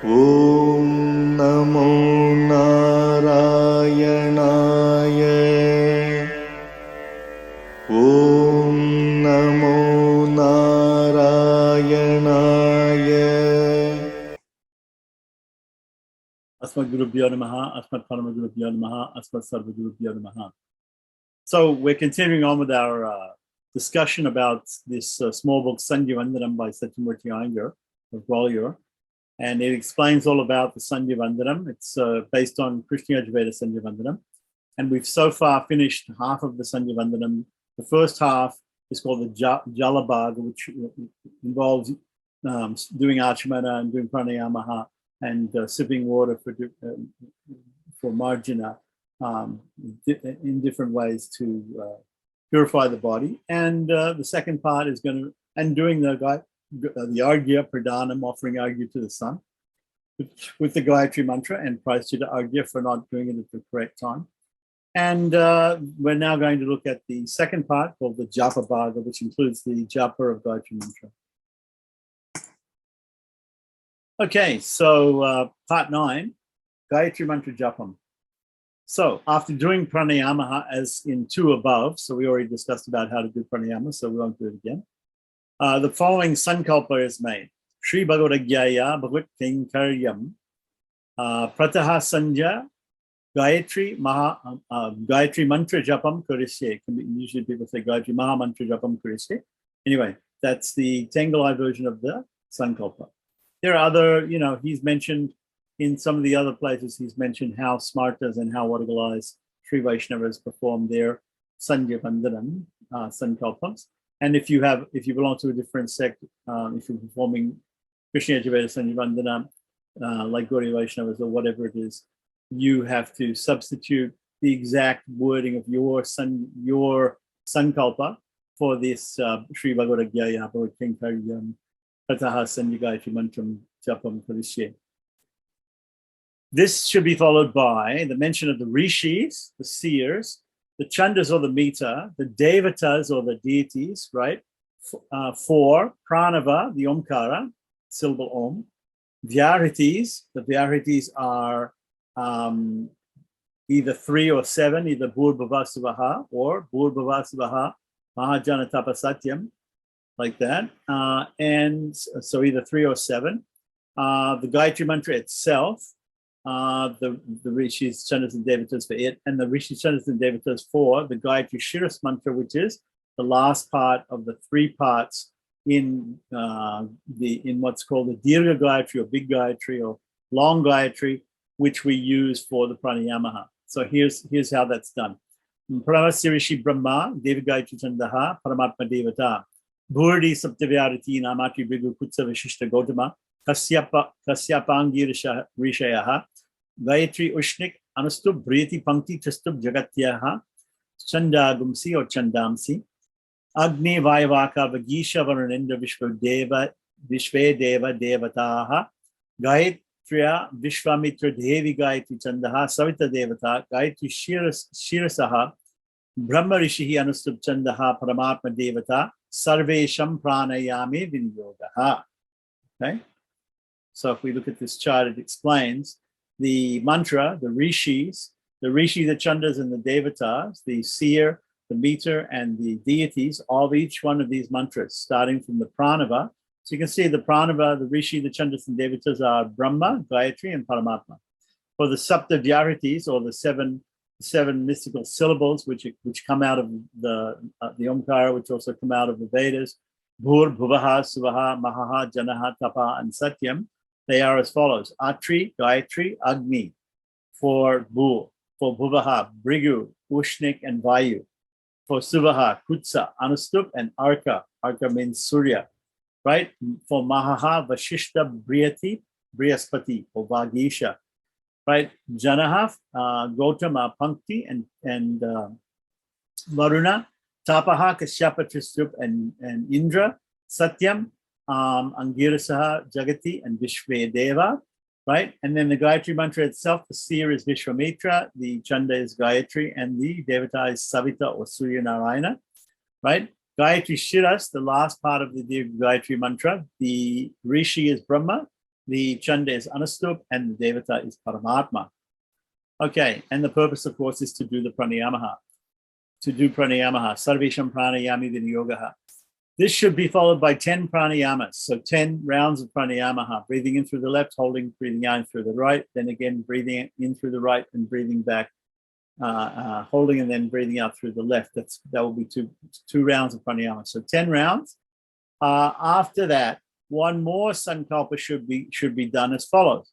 Om Namo Narayanaye. Om Namo Narayanaye. Asmat Gurubhyo Namaha, Asmat Paramagurubhyo Namaha, Asmat Sarvagurubhyo Namaha. So we're continuing on with our discussion about this small book, Sandhya Vandanam by Satyamurti Iyengar of Gwalior. And it explains all about the Sandhya Vandanam. It's based on Krishna Yajurveda Sandhya Vandanam. And we've so far finished half of the Sandhya Vandanam. The first half is called the Jalabhaga, which involves doing Achmana and doing Pranayamaha and sipping water for marjana in different ways to purify the body. And the second part is going to, and doing the Argya Pradhanam, offering Argya to the sun with the Gayatri Mantra, and praise to the Argya for not doing it at the correct time. And we're now going to look at the second part called the Japa Bhaga, which includes the Japa of Gayatri Mantra. Okay, so part 9, Gayatri Mantra Japam. So after doing pranayama as in 2 above, so we already discussed about how to do pranayama, so we won't do it again. The following sankalpa is made. Shri Bhagavadagyaya Bhagavat Kinkaryam Prataha Sandhya Gayatri Mantra Japam Kurisye. Usually people say Gayatri Maha Mantra Japam Kurisye. Anyway, that's the Tengalai version of the sankalpa. There are other, he's mentioned in some of the other places, he's mentioned how Smartas and how Vadagalais Sri Vaishnavas perform their Sandhya Vandanam sankalpas. And if you belong to a different sect, if you're performing Krishna Yajurveda Sandhya Vandanam, like Gaudiya Vaishnavas or whatever it is, you have to substitute the exact wording of your sankalpa for this Sri Bhagavadagyaya Bhagavat Kinkaryam Prataha Sandhya Gayatri Mantram Japam Kurisye. This should be followed by the mention of the rishis, the seers, the chandas or the mita, the devatas or the deities, right? 4, pranava, the omkara, syllable om, vyaritis, the vyaritis are either 3 or 7, either bhurbhavasuvaha or bhurbhavasuvaha mahajana tapasatyam, like that. And so either 3 or 7. The Gayatri Mantra itself, the Rishis, Chandas and Devatas for it, and the Rishis, Chandas and Devatas for the Gayatri Shiras Mantra, which is the last part of the 3 parts in what's called the Dirgha Gayatri or Big Gayatri or Long Gayatri, which we use for the Pranayamaha. So here's how that's done. Pranavasya Rishi Brahma, Deva Gayatri Chandaha, Paramatma Devata, Bhurdi Saptavyarati Namati Bhigu Kutsa Vishishta Gautama, Kasyapangi Rishayaha, Gayatri Ushnik, Anustub Briti Pankti Tristub Jagatyaha, Chandagumsi or Chandamsi, Agni Vaivaka Vagisha Varanendra Vishve Deva Devataha, Gayatriya Vishwamitra Devi Gayatri Chandaha, Savita Devata, Gayatri Shirasaha, Brahma Rishihi Anustub Chandaha, Paramatma Devata, Sarvesham Pranayami Vinyogaha. Okay? So if we look at this chart, it explains the mantra, the rishis, the chandas and the devatas, the seer, the meter, and the deities of each one of these mantras, starting from the pranava. So you can see the pranava, the rishi, the chandas and devatas are Brahma, Gayatri, and Paramatma. For the sapta vyaritis, or the seven mystical syllables, which come out of the Omkara, which also come out of the Vedas, Bhur, Bhuvaha, Suvaha, Mahaha, Janaha, Tapa, and Satyam, they are as follows. Atri, Gayatri, Agni, for Bhu, for Bhuvaha, Brigu, Ushnik, and Vayu. For Suvaha, Kutsa, Anustup, and Arka. Arka means Surya, right? For Mahaha, Vashishta, Brihaspati, or Vagisha, right? Janaha, Gautama, Pankti, and Varuna, Tapaha, Kashyapa, Tristup, and Indra, Satyam, Angirasaha, Jagati, and Vishvedeva, right? And then the Gayatri Mantra itself, the seer is Vishwamitra, the Chanda is Gayatri, and the Devata is Savita or Surya Narayana, right? Gayatri Shiras, the last part of the Gayatri Mantra, the Rishi is Brahma, the Chanda is Anustup, and the Devata is Paramatma. Okay, and the purpose, of course, is to do the pranayamaha. Sarvesham pranayami vinyogaha. This should be followed by 10 pranayamas. So 10 rounds of pranayamaha, breathing in through the left, holding, breathing out through the right, then again breathing in through the right and breathing back, holding and then breathing out through the left. That will be two rounds of pranayama. So 10 rounds. After that, one more sankalpa should be done as follows.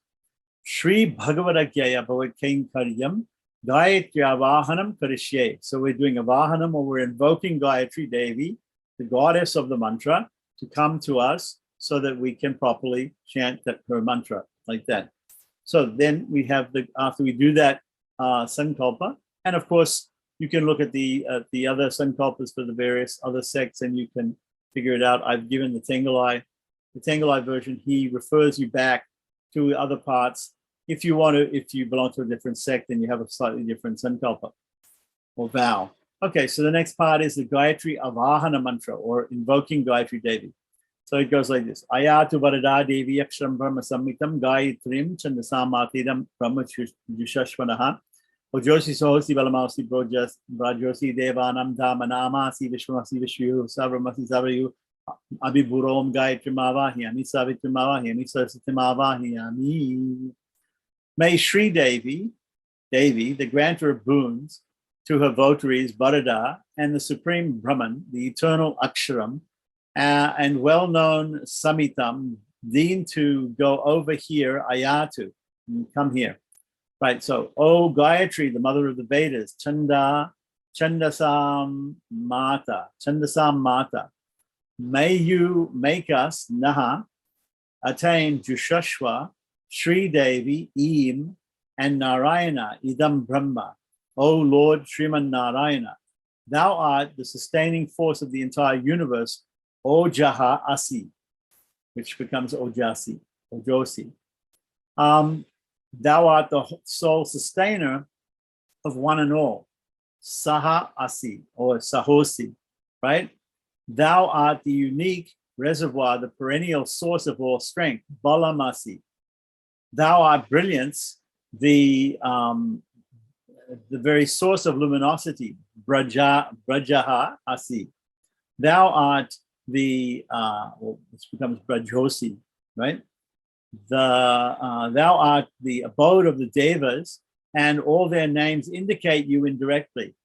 Shri Bhagavadagyaya Bhavad Karyam Gayatri Vahanam Karishye. So we're doing a Vahanam, or we're invoking Gayatri Devi, the goddess of the mantra, to come to us so that we can properly chant her mantra like that. So then we have after we do that sankalpa, and of course you can look at the other sankalpas for the various other sects and you can figure it out. I've given the Tengalai version. He refers you back to other parts. If you belong to a different sect, then you have a slightly different sankalpa or vow. Okay, so the next part is the Gayatri Avahana mantra, or invoking Gayatri Devi. So it goes like this. Ayatu Varada Devi Akshram Brahma Sammitam Gayatrim Chandasamatidam Brahma Jushashvanaha Ojosi Sohosi Balamausi Brajosi Devanam Dhamanamasi Vishwamasi Vishyu Savramasi Savayu Abhiburom Gayatri Mavahyami Savitri Mavahyami Sarasati Mavahyami. May Sri Devi, the grantor of boons, to her votaries Bharada and the supreme Brahman, the eternal Aksharam, and well-known Samitam, deign to go over here, Ayatu, come here. Right, so, O Gayatri, the mother of the Vedas, Chandasam Mata, may you make us, Naha, attain Jushashva, Sri Devi, Im, and Narayana, Idam Brahma. O Lord Sriman Narayana, thou art the sustaining force of the entire universe, Ojaha Asi, which becomes Ojasi, Ojosi. Thou art the sole sustainer of one and all, Saha Asi, or Sahosi, right? Thou art the unique reservoir, the perennial source of all strength, Balamasi. Thou art brilliance, the very source of luminosity, Brajaha Asi. Thou art this becomes Brajosi, right? Thou art the abode of the Devas, and all their names indicate you indirectly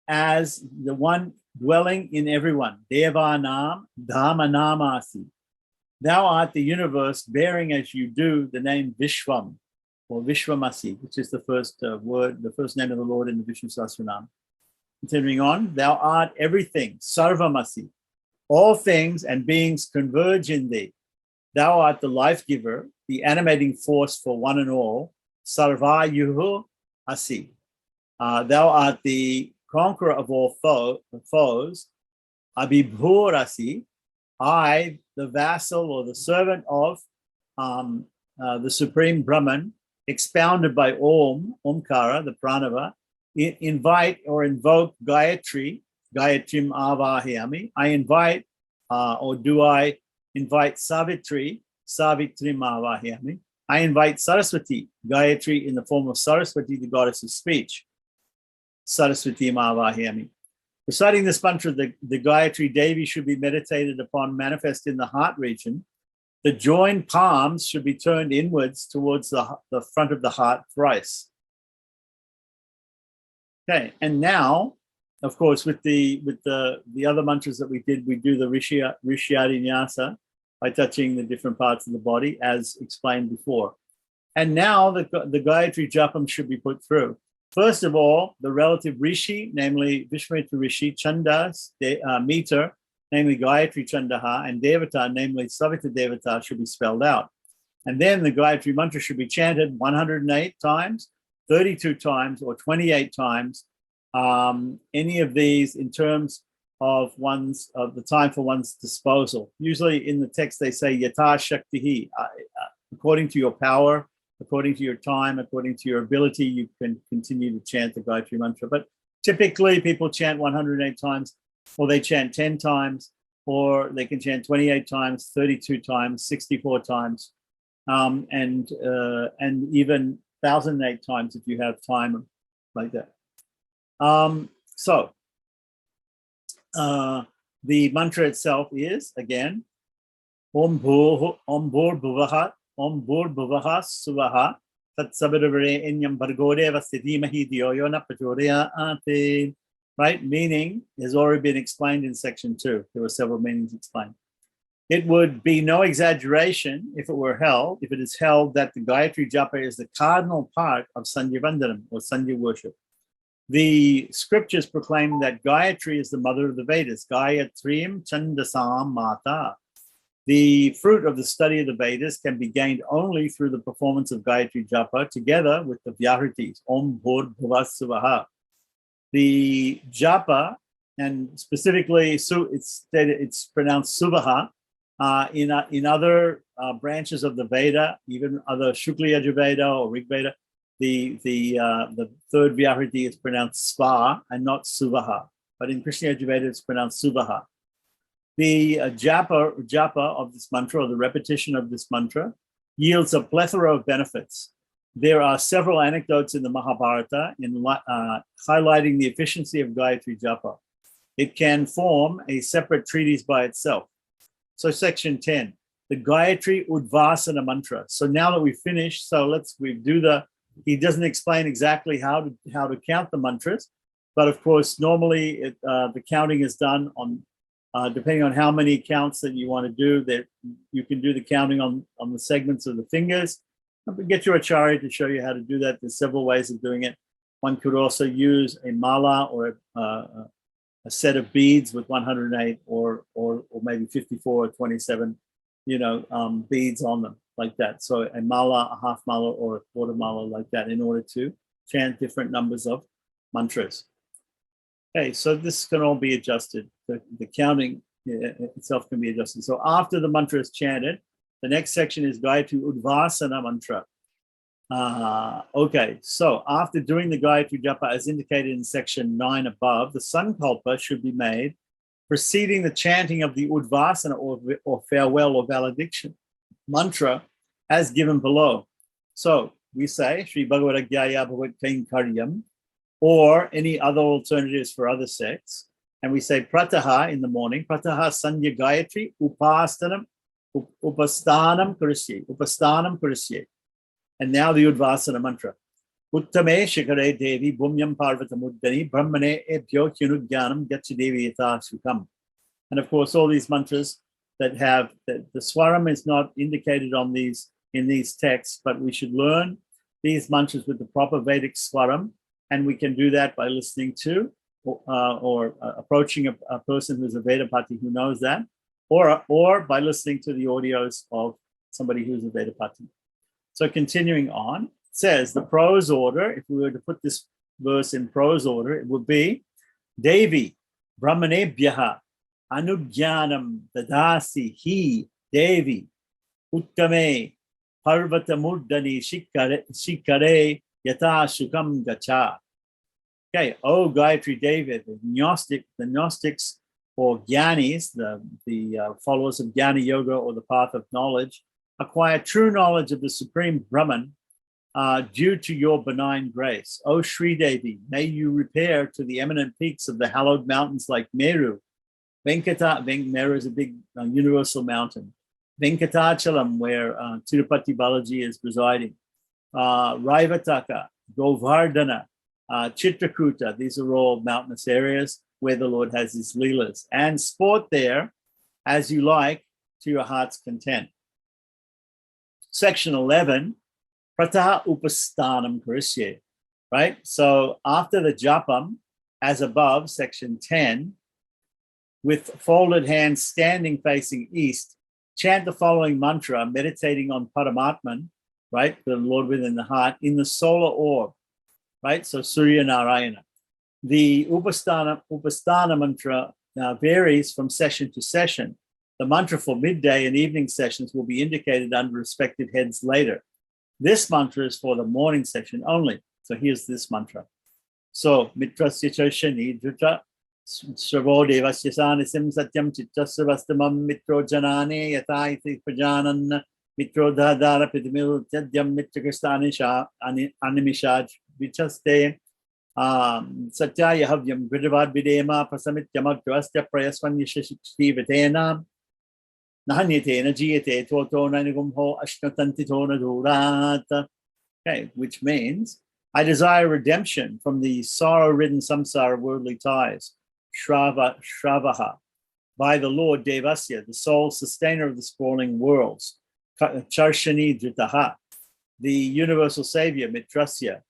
as the one dwelling in everyone. Devanam Dhamanamasi. Thou art the universe bearing as you do the name Vishwam, or Vishwamasi, which is the first word, the first name of the Lord in the Vishnu Sahasranam. Continuing on, thou art everything, Sarvamasi. All things and beings converge in thee. Thou art the life giver, the animating force for one and all, Sarvayuhu Asi. Thou art the conqueror of all foes, Abhibhur Asi. I, the vassal or the servant of the supreme Brahman, expounded by Omkara, the Pranava, invite or invoke Gayatri, Gayatrim Avahyami. I invite, or do I invite Savitri, Savitrim Avahyami. I invite Saraswati, Gayatri in the form of Saraswati, the goddess of speech, Saraswati Avahyami. Reciting this mantra, the Gayatri Devi should be meditated upon, manifest in the heart region. The joined palms should be turned inwards towards the front of the heart thrice. Okay, and now, of course, with the other mantras that we did, we do the Rishyadi Nyasa by touching the different parts of the body, as explained before. And now the Gayatri Japam should be put through. First of all, the relative Rishi, namely Vishmita Rishi, Chandas, meter, namely Gayatri Chandaha, and Devata, namely Savita Devata, should be spelled out. And then the Gayatri Mantra should be chanted 108 times, 32 times, or 28 times. Any of these in terms of the time for one's disposal. Usually in the text they say Yata Shaktihi, according to your power, according to your time, according to your ability, you can continue to chant the Gayatri Mantra. But typically people chant 108 times, or they chant 10 times, or they can chant 28 times, 32 times, 64 times. and even 1,008 times if you have time like that. The mantra itself is, again, Om Bhur Bhuvaha Suvaha Tat Sabadavare Inyam Bhargodeva Siddhimahi Diyoyona Pachoreya. Right? Meaning has already been explained in section 2. There were several meanings explained. It would be no exaggeration if it is held that the Gayatri Japa is the cardinal part of Sandhya Vandanam or Sandhya worship. The scriptures proclaim that Gayatri is the mother of the Vedas, Gayatrim Chandasam Mata. The fruit of the study of the Vedas can be gained only through the performance of Gayatri Japa together with the Vyahritis, Om Bhur Bhuva Suvaha. The Japa, and specifically it's pronounced Suvaha, in other branches of the Veda, even other Shukla Yajurveda or Rig Veda, the third Vyahriti is pronounced Sva and not Suvaha. But in Krishna Yajurveda, it's pronounced Suvaha. The japa of this mantra, or the repetition of this mantra, yields a plethora of benefits. There are several anecdotes in the Mahabharata highlighting the efficiency of Gayatri Japa. It can form a separate treatise by itself. So section 10, the Gayatri Udvasana mantra. So now that we've finished, he doesn't explain exactly how to count the mantras, but of course, normally the counting is done on, depending on how many counts that you want to do, that you can do the counting on the segments of the fingers. Get your acharya to show you how to do that. There's several ways of doing it. One could also use a mala or a set of beads with 108 or maybe 54 or 27, beads on them like that. So a mala, a half mala, or a quarter mala like that in order to chant different numbers of mantras. Okay, so this can all be adjusted. The counting itself can be adjusted. So after the mantra is chanted, the next section is Gayatri Udvasana mantra. Okay, so after doing the Gayatri Japa as indicated in section 9 above, the Sankalpa should be made preceding the chanting of the Udvasana or farewell or valediction mantra as given below. So we say Sri Bhagavad Gyaya Bhagavad Kainkaryam or any other alternatives for other sects. And we say Prataha in the morning, Prataha Sandhya Gayatri Upastanam Kurisye. And now the Udvasana mantra. Uttame Shikare Devi Bhumyam Parvatamuddani Brahmane Ebhyo Hyunudgyanam Gatchi Devi Yatha Sukam. And of course, all these mantras that have the swaram is not indicated in these texts, but we should learn these mantras with the proper Vedic swaram, and we can do that by listening to or approaching a person who's a Vedapati who knows that, or by listening to the audios of somebody who's a Vedapati. So continuing on, it says the prose order, if we were to put this verse in prose order, it would be Devi Brahmanebhyaha Anugyanam Dadasi Hi Devi Uttame Parvatamurdani Shikare Yata Shukam Gacha. Okay, oh Gayatri Devi, the Gnostics or Gyanis, the followers of Jnana Yoga or the path of knowledge, acquire true knowledge of the Supreme Brahman due to your benign grace. O Sri Devi, may you repair to the eminent peaks of the hallowed mountains like Meru. Meru is a big universal mountain. Venkatachalam, where Tirupati Balaji is residing. Raivataka, Govardhana, Chitrakuta, these are all mountainous areas where the Lord has his leelas. And sport there as you like to your heart's content. Section 11, Prataha Upastanam Karisye, right? So after the Japam, as above, section 10, with folded hands standing facing east, chant the following mantra, meditating on Paramatman, right? The Lord within the heart, in the solar orb, right? So Surya Narayana. The Upastana mantra varies from session to session. The mantra for midday and evening sessions will be indicated under respective heads later. This mantra is for the morning session only. So here's this mantra. So Mitrasya Shani Druta Sravo Devasya Sanisim Satyam Chittasavastamam Mitro Janane Yatha Iti Prajanan Mitrodhadara Pitamil Tyadyam Mitrakrista Animishaj Vichaste Satyaya Havyam Gridavad Videma Prasamityamagdvastya Prayasvanyashishti Vitena Nahanyatena Jiyate Toto Nanigumho Ashnatantitona Durat. Okay, which means I desire redemption from the sorrow-ridden samsara worldly ties, Shravaha, by the Lord Devasya, the sole sustainer of the sprawling worlds, Charshani Dritaha, the universal savior, Mitrasya,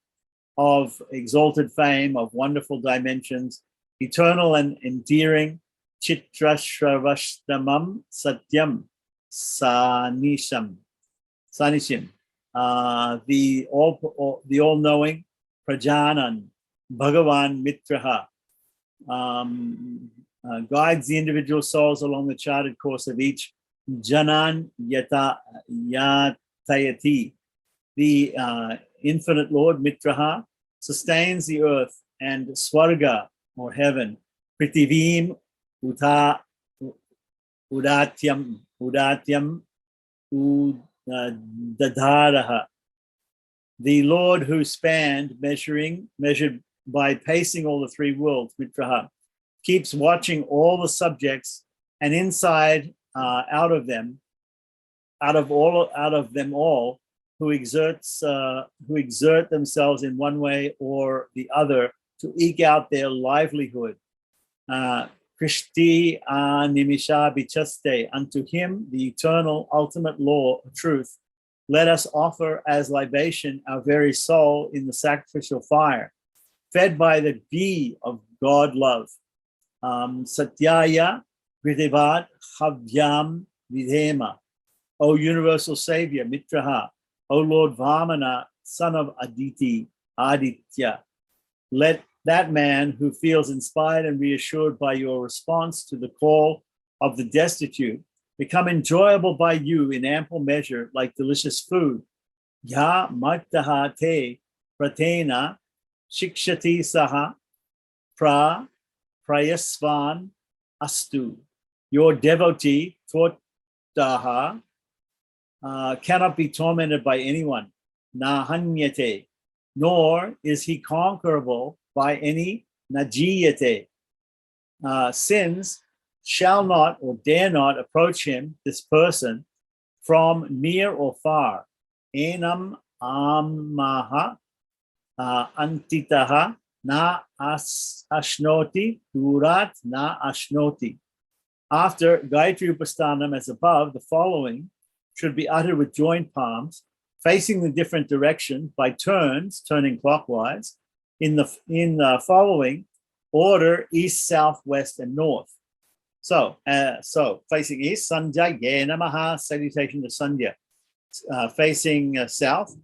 of exalted fame, of wonderful dimensions, eternal and endearing, Chitrashravashtamam Satyam Sanisham, the all-knowing, Prajanan, Bhagavan Mitraha, guides the individual souls along the charted course of each Janan Yatayati. The infinite Lord Mitraha sustains the earth and Swarga, or heaven, Prithivim Udatyam Dadharaha. The Lord who spanned, measured by pacing all the three worlds, Mitraha, keeps watching all the subjects, and inside, out of them all, who exert themselves in one way or the other to eke out their livelihood. Krishti Nimisha Bichaste, unto him, the eternal ultimate law of truth, let us offer as libation our very soul in the sacrificial fire, fed by the ghee of God love. Satyaya Gridevat Havyam Vidhema. O universal savior, Mitraha, O Lord Vamana, son of Aditya, let that man who feels inspired and reassured by your response to the call of the destitute become enjoyable by you in ample measure like delicious food. Ya Maktaha te pratena shikshati saha prayasvan astu. Your devotee, Tvotaha, cannot be tormented by anyone. Nahanyate, nor is he conquerable by any najiyate. Sins shall not or dare not approach him, this person, from near or far. Enam amaha antitaha na ashnoti durat na ashnoti. After Gayatri Upastanam as above, the following should be uttered with joined palms, facing the different direction by turns, turning clockwise, in the following order: east, south, west, and north. So facing east, Sandhya, Ye Namaha, salutation to Sandhya. Facing south,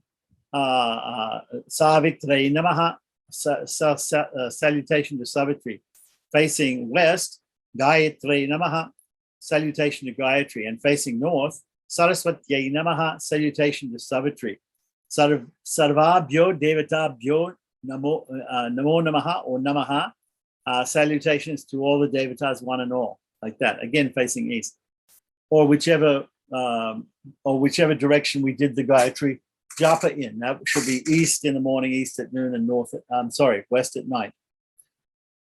Savitri Namaha, salutation to Savitri. Facing west, Gayatri Namaha, salutation to Gayatri. And facing north, Saraswati Namaha, salutation to Savitri. Sarvabhyo Devatabhyo Namo Namaha or Namaha, salutations to all the Devatas, one and all, like that. Again, facing east, or whichever direction we did the Gayatri Japa in. That should be east in the morning, east at noon, and west at night.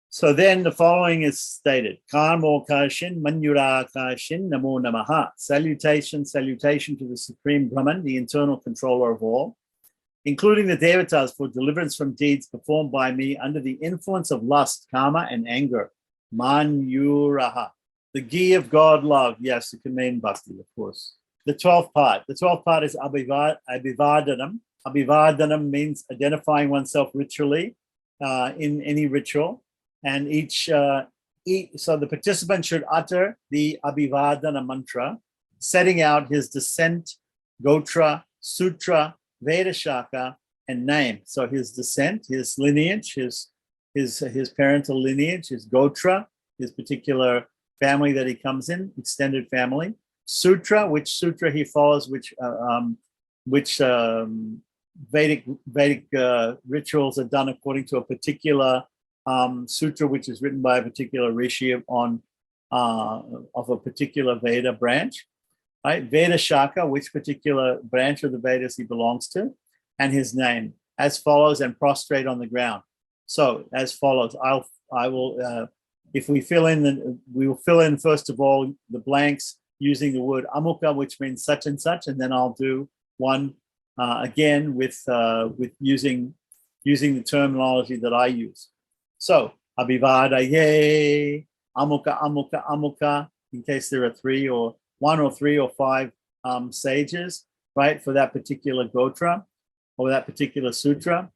So then the following is stated: Karmo Kashin, Manyura Kashin, Namo Namaha. Salutation to the Supreme Brahman, the internal controller of all, including the Devatas, for deliverance from deeds performed by me under the influence of lust, karma, and anger. Manyuraha. The ghee of God love. Yes, it can mean bhakti, of course. The 12th part. The 12th part is Abhivadanam. Abhivadanam means identifying oneself ritually in any ritual. And so the participant should utter the Abhivadana mantra, setting out his descent, gotra, sutra, Veda Shaka, and name. So his descent, his lineage, his parental lineage, his gotra, his particular family that he comes in, extended family. Sutra, which sutra he follows, which Vedic rituals are done according to a particular sutra, which is written by a particular rishi of a particular Veda branch. right? Veda Shaka, which particular branch of the Vedas he belongs to, and his name as follows, and prostrate on the ground. So as follows, I will, if we we will fill in first of all the blanks using the word amuka, which means such and such, and then I'll do one again with using the terminology that I use. So abhivadaye, amuka, amuka, amuka, in case there are one or three or five sages, right, for that particular gotra or that particular sutra.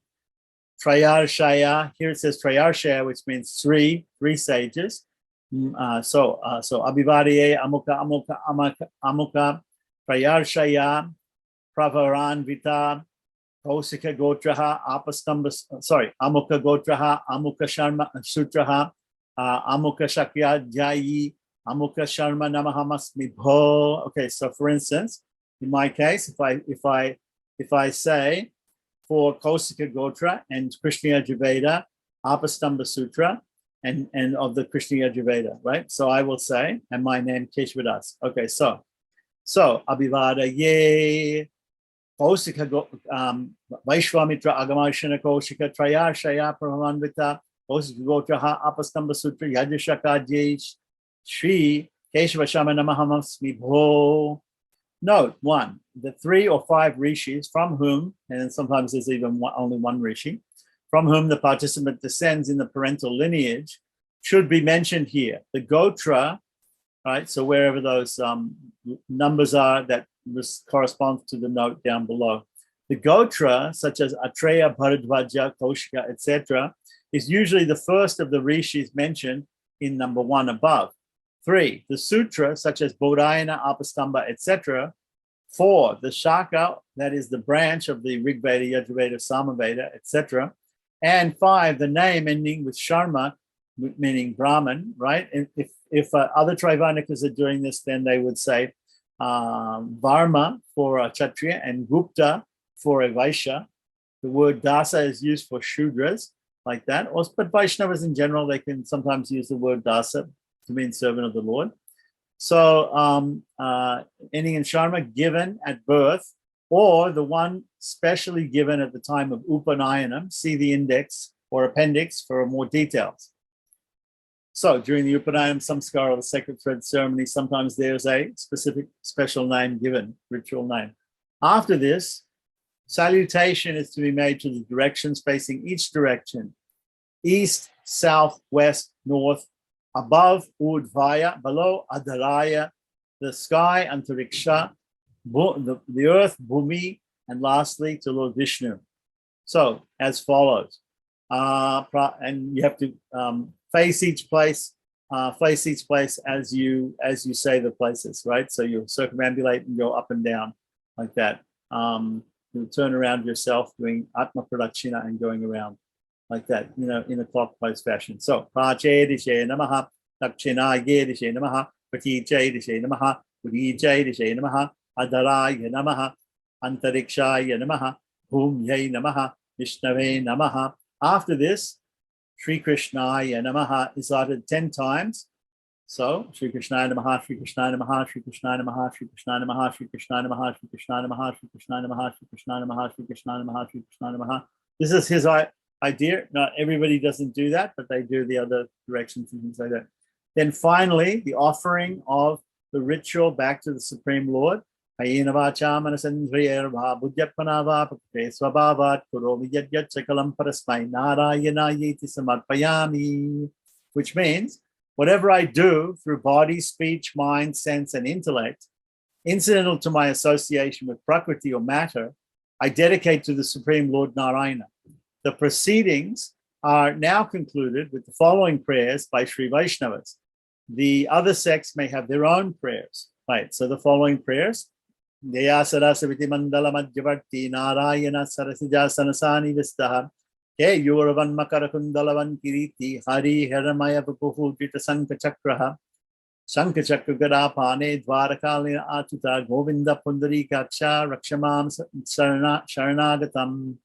Trayarshaya, here it says Trayarshaya, which means three sages. So abhivadaye, amuka, amuka, amuka, amuka, Trayarshaya, Pravaranvita, Kausika Gotraha, Amuka Gotraha, Amuka Sharma Sutraha, Amuka Shakya Jayi, Amuka Sharma Namahamasmi Bho. Okay, so for instance, in my case, if I say for Kausika Gotra and Krishna Yajurveda, Upastamba Sutra, and of the Krishna Yajurveda, right? So I will say, and my name Keshvadas. Okay, so Abhivada Ye. Kausika Vaishwamitra Agamashana Kausika Trayarshaya Pramamanvita Kausika Gotraha Apastamba Sutra Yajashaka Jesh Shri Keshava Shamana Mahamasmi Bho. Note one, the 3 or 5 rishis from whom, and sometimes there's even only one rishi, from whom the participant descends in the parental lineage should be mentioned here. The Gotra, right? So wherever those numbers are, that corresponds to the note down below. The Gotra, such as Atreya, Bharadvaja, Kaushika, etc., is usually the first of the rishis mentioned in number 1 above. 3, the Sutra, such as Bodhayana, Apastamba, etc. 4, the Shaka, that is the branch of the Rig Veda, Yajurveda, Samaveda, etc. And 5, the name ending with Sharma, meaning Brahman, right? If other Trivanikas are doing this, then they would say Varma for a Kshatriya and Gupta for a Vaishya. The word Dasa is used for Shudras, like that. But Vaishnavas in general, they can sometimes use the word Dasa to mean servant of the Lord. So ending in Sharma, given at birth, or the one specially given at the time of Upanayanam. See the index or appendix for more details. So during the Upadanam Samskara, the sacred thread ceremony, sometimes there's a specific special name given, ritual name. After this, salutation is to be made to the directions facing each direction: east, south, west, north, above Udvaya, below Adaraya, the sky, Antariksha, the earth, Bhumi, and lastly to Lord Vishnu. So as follows, and you have to face each place as you say the places, right? So you circumambulate and go up and down like that. You turn around yourself doing Atma Pradakshina and going around like that, in a clockwise fashion. So Prache Dishe Namaha, Dakshinaye Dishe Namaha, Pratiche Dishe Namaha, Udije Dishe Namaha, Adaraye Namaha, Antarikshaye Namaha, Bhumye Namaha, Vishnave Namaha. After this, Sri Krishnaya Namaha is uttered 10 times. So Sri Krishnaya Namaha, Sri Krishnaya Namaha, Sri Krishnaya Namaha, Sri Krishnaya Namaha, Sri Krishnaya Namaha, Sri Krishnaya Namaha, Sri Krishnaya Namaha, Sri Krishnaya Namaha, Sri Krishnaya Namaha, Sri Krishnaya Namaha. This is his idea. Not everybody doesn't do that, but they do the other directions and things like that. Then finally, the offering of the ritual back to the Supreme Lord. Which means whatever I do through body, speech, mind, sense, and intellect, incidental to my association with Prakriti or matter, I dedicate to the Supreme Lord Narayana. The proceedings are now concluded with the following prayers by Sri Vaishnavas. The other sects may have their own prayers, right? So the following prayers: Deya Sarasaviti Mandala Madhyavarti Narayana Sarasija Sanasani Vistaha Ke Yuravan Makarakundalavan Kiriti Hari Haramaya Vapuhu Jita Sankachakraha Sankachakra Gadapane Dvarakalina Atuta Govinda Pundari Kacha Rakshamam Sharanagatam.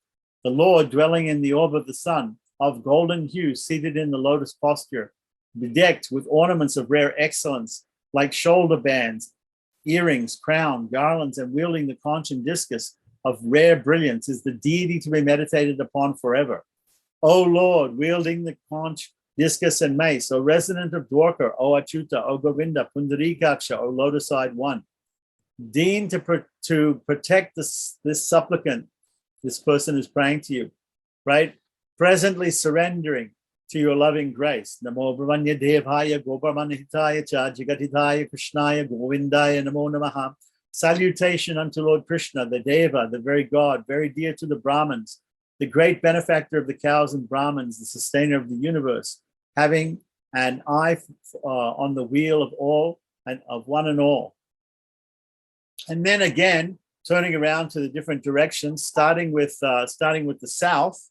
The Lord dwelling in the orb of the sun, of golden hue, seated in the lotus posture, bedecked with ornaments of rare excellence, like shoulder bands, earrings, crown, garlands, and wielding the conch and discus of rare brilliance is the deity to be meditated upon forever. O Lord, wielding the conch, discus, and mace, O resident of Dwarka, O Achyuta, O Govinda, Pundarikaksha, O lotus-eyed one, deign to protect this supplicant, this person who's praying to you, right? Presently surrendering to your loving grace. Namo Brahmanya Devaya Goparmanahitaya Cha Jagatitaya Krishnaya Govindaya Namo Namaha. Salutation unto Lord Krishna, the Deva, the very God, very dear to the Brahmins, the great benefactor of the cows and Brahmins, the sustainer of the universe, having an eye on the wheel of all and of one and all. And then again, turning around to the different directions, starting with the south,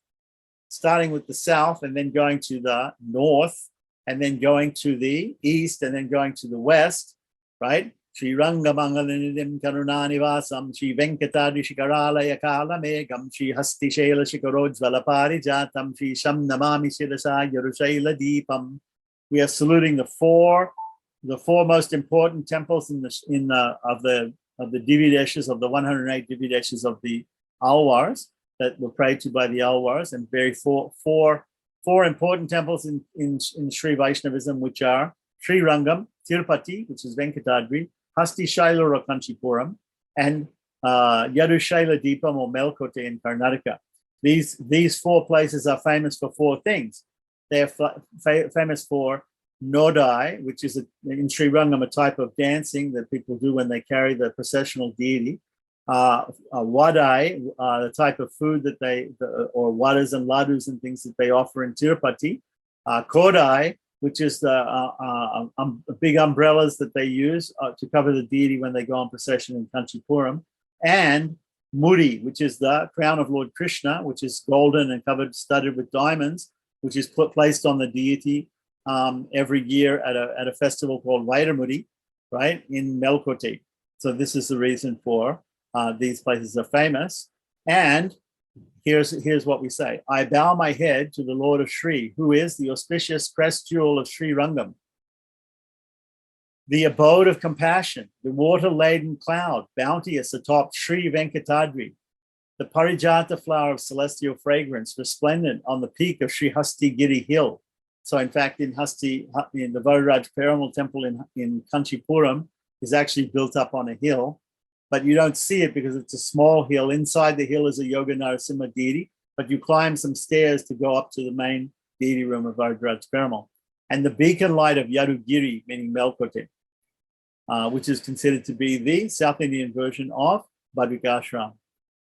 and then going to the north, and then going to the east, and then going to the west, right? Shri Rangamangalinidim Karunanivasam, Shri Venkatadi Shikaralaya Kalamegam, Shri Hasti Shaila Shikarojvala Parijatam, Shri Sham Namami Shirasa Yerushaila Deepam. We are saluting the four most important temples of the Divideshas, of the 108 Divideshas of the Alwars that were prayed to by the Alwars, and four important temples in Sri Vaishnavism, which are Sri Rangam, Tirupati, which is Venkatadri, Hasti Shaila or Kanchipuram, and Yadushaila Deepam or Melkote in Karnataka. These four places are famous for four things. They are famous for Nodai, which is in Sri Rangam a type of dancing that people do when they carry the processional deity. Wadai, the type of food that or wadas and ladus and things that they offer in Tirupati. Kodai, which is the big umbrellas that they use to cover the deity when they go on procession in Kanchipuram. And Muri, which is the crown of Lord Krishna, which is golden and studded with diamonds, which is placed on the deity every year at a festival called Vairamudi, right, in Melkote. So this is the reason for these places are famous. And here's what we say. I bow my head to the Lord of Sri, who is the auspicious crest jewel of Sri Rangam, the abode of compassion, the water-laden cloud, bounteous atop Sri Venkatadri, the Parijata flower of celestial fragrance, resplendent on the peak of Sri Hasti Giri Hill. So in fact, in the Vairaj Perumal temple in Kanchipuram is actually built up on a hill, but you don't see it because it's a small hill. Inside the hill is a Yoga Narasimha deity, but you climb some stairs to go up to the main deity room of Vairaj Perumal. And the beacon light of Yadugiri, meaning Melkote, which is considered to be the South Indian version of Badrikashram.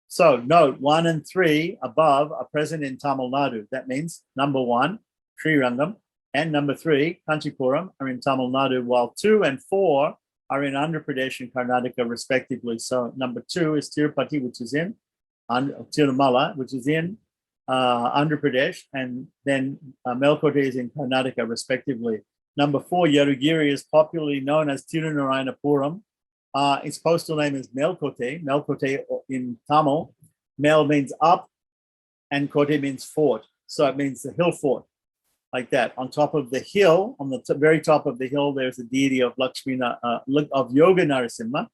So note 1 and 3 above are present in Tamil Nadu. That means number 1, Sri Rangam, and number 3, Kanchipuram, are in Tamil Nadu, while 2 and 4 are in Andhra Pradesh and Karnataka, respectively. So number 2 is Tirupati, which is in Tirumala, which is in Andhra Pradesh, and then Melkote is in Karnataka, respectively. Number 4, Yadugiri, is popularly known as Tirunarayanapuram. Its postal name is Melkote. Melkote in Tamil. Mel means up, and Kote means fort. So it means the hill fort, like that. On top of the hill, on the very top of the hill, there's a deity of of Yoga Narasimha.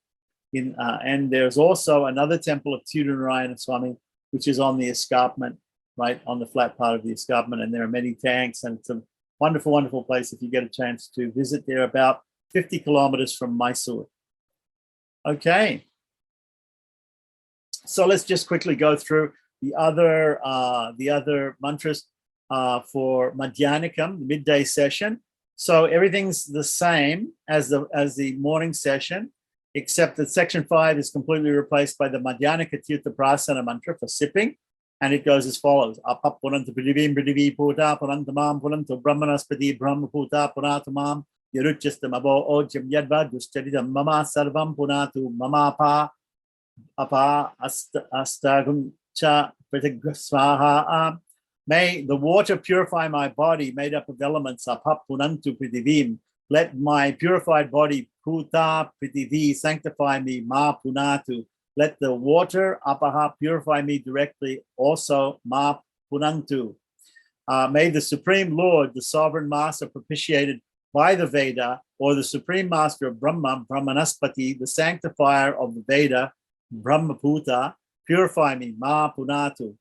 And there's also another temple of Tirunarayana Swami, which is on the escarpment, right, on the flat part of the escarpment. And there are many tanks, and it's a wonderful, wonderful place if you get a chance to visit. They're about 50 kilometers from Mysore. Okay. So let's just quickly go through the other mantras for Madhyanikam, the midday session. So everything's the same as the morning session, except that section 5 is completely replaced by the Magyanika Tirtha Prasana mantra for sipping. And it goes as follows. Apap puranta pridivim pridivi puta purantamam puranto brahmanaspati brahma puta punatamam yaruchastam abo ojam yadva duscharitam mama sarvam punatu mama apa astagum cha pratigrasvaha. May the water purify my body made up of elements. Apap punantu pridivim. Let my purified body puta pritivi sanctify me ma punatu. Let the water, apaha, purify me directly, also, ma punantu. May the Supreme Lord, the Sovereign Master, propitiated by the Veda, or the Supreme Master of Brahma, Brahmanaspati, the sanctifier of the Veda, Brahmaputa, purify me, Ma Punatu.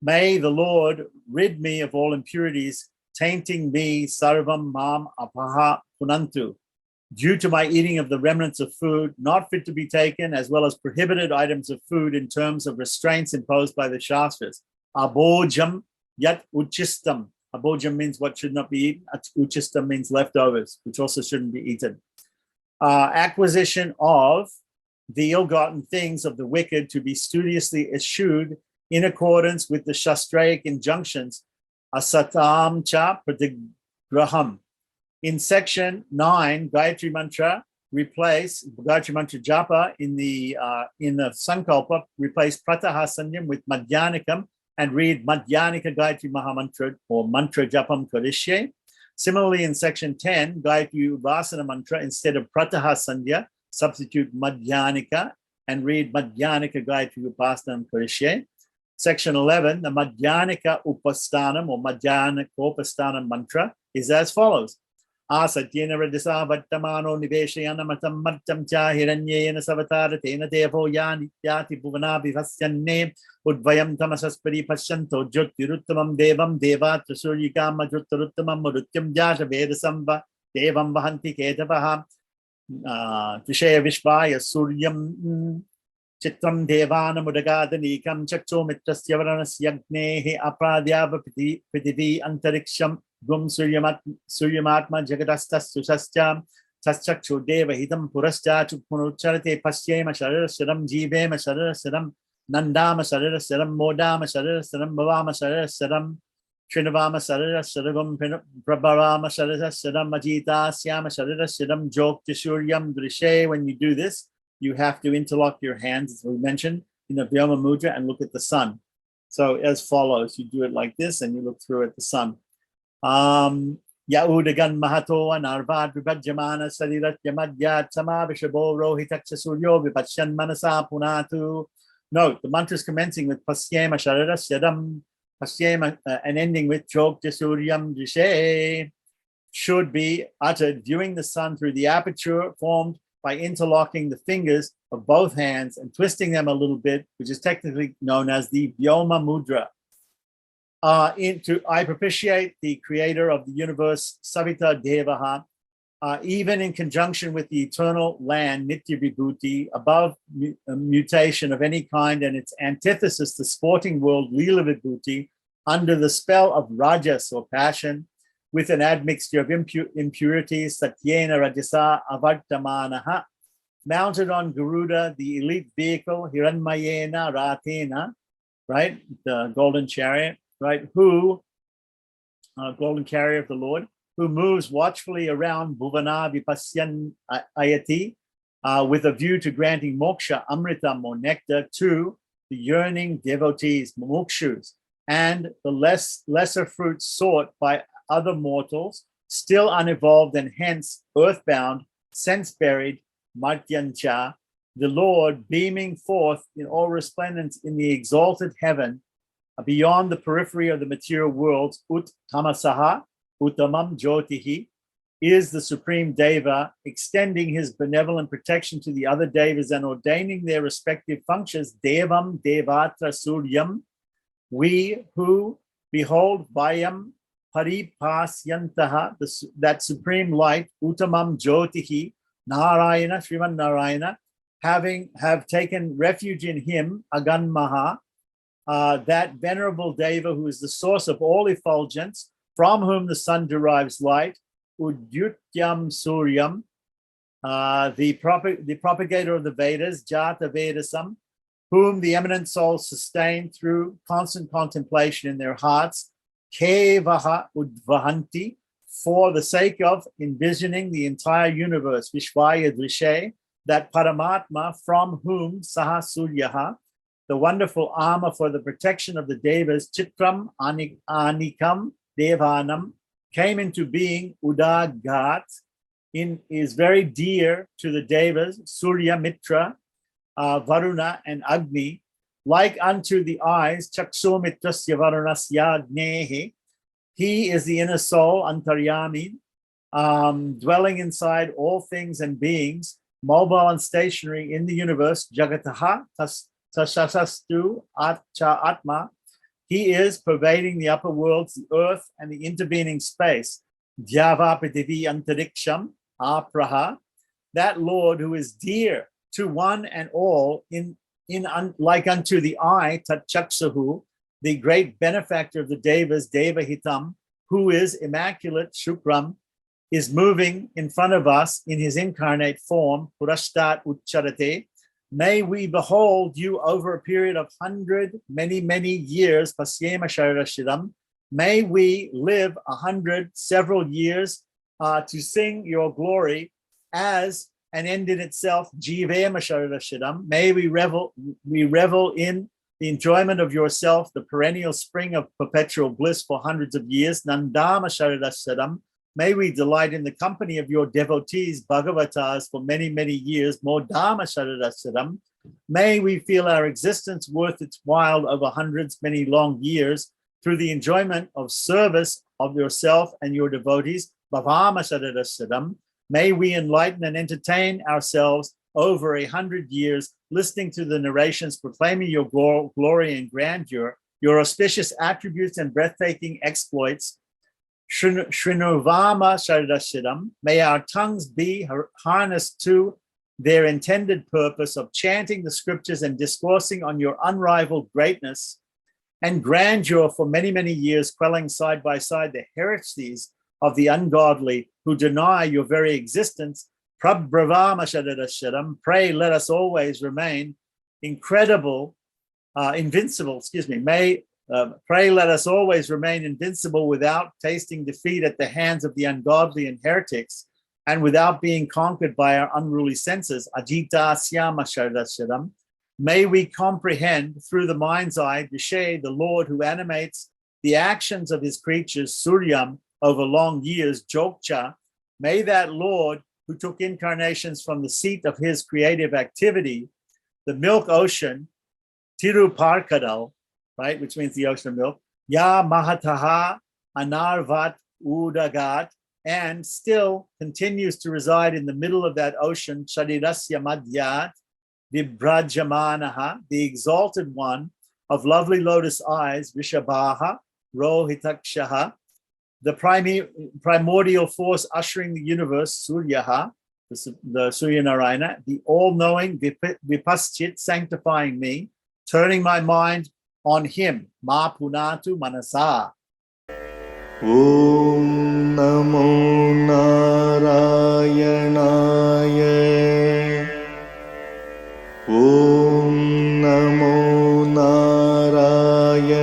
May the Lord rid me of all impurities, tainting me, Sarvam Mam Apaha Punantu, due to my eating of the remnants of food, not fit to be taken, as well as prohibited items of food in terms of restraints imposed by the Shastras. Abojam yat uchistam. Abojam means what should not be eaten. Uchistam means leftovers, which also shouldn't be eaten. Acquisition of the ill-gotten things of the wicked to be studiously eschewed in accordance with the Shastraic injunctions. Asatam cha pratigraham. In section 9, Gayatri Mantra replace Gayatri Mantra Japa in the Sankalpa, replace Prataha Sandhyam with Magyanikam and read Madhyanika Gayatri Mahamantra or Mantra Japam Karishye. Similarly, in section 10, Gayatri Vasana Mantra, instead of Prataha Sandhya, substitute Madhyanika and read Madhyanika Gayatri Upastanam Karishye. Section 11, the Magyanika Upastanam or Madhyanika Upastanam Mantra is as follows. Asatyena Radisa Vattamano Niveshayana Matam Mattam Cha Hiranyena Savatara Tena Devo Yani Yati Bhuvana Vivasyanne Udvayam Tamasaspari Pashanto Jyotiruttamam Devam Devatra Suryikama Jyotiruttamam Murutyam Jata Vedasamba Devam Vahanti Ketavaha Trishaya Vishvaya Suryam Chitram Devana Mudagadanekam Chakcho Mitrasya Varanasya Agnehi Apradhyava Prithivi Antariksham Gum Suryamatma Jagadastas Susascha Saschakshu Deva Hidam Purascha Chukmunucharate Pasyema Sharira Siram Jivema Sharira Siram Nandama Sharira Siram Modama Sharira Siram Bhavama Sharira Siram Trinavama Sharira Siragum Prabharama Sharira Siram Ajita Syama Sharira Siram Jokti Suryam Drishe. When you do this, you have to interlock your hands, as we mentioned, in the Vyoma Mudra and look at the sun. So as follows, you do it like this and you look through at the sun. Yaudagan Mahato Anarvad Vibhajamana Sarirat Yamadyat Samavishabho Rohitaksha Suryo Vipachyan Manasa Punatu. Note, the mantra is commencing with Pasyema Sharira Siddham Pasyema and ending with Chokta Suryam Dishe, should be uttered viewing the sun through the aperture formed by interlocking the fingers of both hands and twisting them a little bit, which is technically known as the Vyoma Mudra. I propitiate the creator of the universe, Savita Devaha, even in conjunction with the eternal land, Nitya Vibhuti, above mutation of any kind, and its antithesis, the sporting world, Lila Vibhuti, under the spell of Rajas or passion, with an admixture of impurities, Satyena Rajasa Avartamanaha, mounted on Garuda, the elite vehicle, Hiranmayena Ratena, right, the golden chariot, right, who, golden chariot of the Lord, who moves watchfully around Bhuvana Vipasyan Ayati, with a view to granting moksha, amritam or nectar, to the yearning devotees, mumukshus, and the lesser fruits sought by other mortals, still unevolved and hence earthbound, sense-buried, Martyancha, the Lord beaming forth in all resplendence in the exalted heaven, beyond the periphery of the material worlds, Uttamasaha, Uttamam Jyotihi, is the supreme Deva, extending his benevolent protection to the other Devas and ordaining their respective functions, Devam Devatra Suryam, we who behold Vayam Paripasyantaha, that supreme light, Uttamam Jyotihi, Narayana, Sriman Narayana, have taken refuge in him, Aganmaha, that venerable Deva who is the source of all effulgence, from whom the sun derives light, Udyutyam Suryam, the propagator of the Vedas, Jata Vedasam, whom the eminent souls sustain through constant contemplation in their hearts, Kevaha Udvahanti, for the sake of envisioning the entire universe, Vishvaya Drishe, that Paramatma from whom Saha Suryaha, the wonderful armor for the protection of the Devas, Chitram Anikam Devanam, came into being, Udagat, is very dear to the Devas, Surya Mitra, Varuna, and Agni, like unto the eyes, Chaksu Mitrasya Varunasya Agnehe. He is the inner soul, Antaryami, dwelling inside all things and beings, mobile and stationary in the universe, Jagataha Tashasastu Atcha Atma. He is pervading the upper worlds, the earth, and the intervening space. Dhyava Prithivi Antariksham Apraha. That Lord who is dear to one and all, like unto the eye, Tatchaksahu, the great benefactor of the Devas, Devahitam, who is immaculate, Shukram, is moving in front of us in his incarnate form, Purashtat Ucharate. May we behold you over a period of 100, many years, Pasyema Sharirashidam. May we live 100, several years to sing your glory as an end in itself, Jivema Sharirashidam. May we revel in the enjoyment of yourself, the perennial spring of perpetual bliss for hundreds of years, Nandama Sharirashidam. May we delight in the company of your devotees, Bhagavatars, for many years, Modama Sharirashidam. May we feel our existence worth its while over hundreds, many long years, through the enjoyment of service of yourself and your devotees, Bhavama Sharirashidam. May we enlighten and entertain ourselves over 100 years, listening to the narrations proclaiming your glory and grandeur, your auspicious attributes and breathtaking exploits. Shrinuvama Sharirashidam. May our tongues be harnessed to their intended purpose of chanting the scriptures and discoursing on your unrivaled greatness and grandeur for many years, quelling side by side the heresies of the ungodly who deny your very existence. Prabhavama Sharirashidam. Pray, let us always remain invincible. Pray, let us always remain invincible without tasting defeat at the hands of the ungodly and heretics, and without being conquered by our unruly senses. Ajita Syama Sharirashidam. May we comprehend through the mind's eye, Vishay, the Lord who animates the actions of his creatures, Suryam, over long years, Jokcha. May that Lord who took incarnations from the seat of his creative activity, the milk ocean, Tiruparkadal, right, which means the ocean of milk, Ya Mahataha Anarvat Udagat, and still continues to reside in the middle of that ocean, Sharirasya Madhyat, Vibrajamanaha, the exalted one of lovely lotus eyes, Vishabhaha, Rohitakshaha, the primordial force ushering the universe, Suryaha, the Surya Narayana, the all-knowing Vipaschit, sanctifying me, turning my mind on him, Ma Punatu Manasa. Om Namo Narayanaya. Om Namo Narayanaya.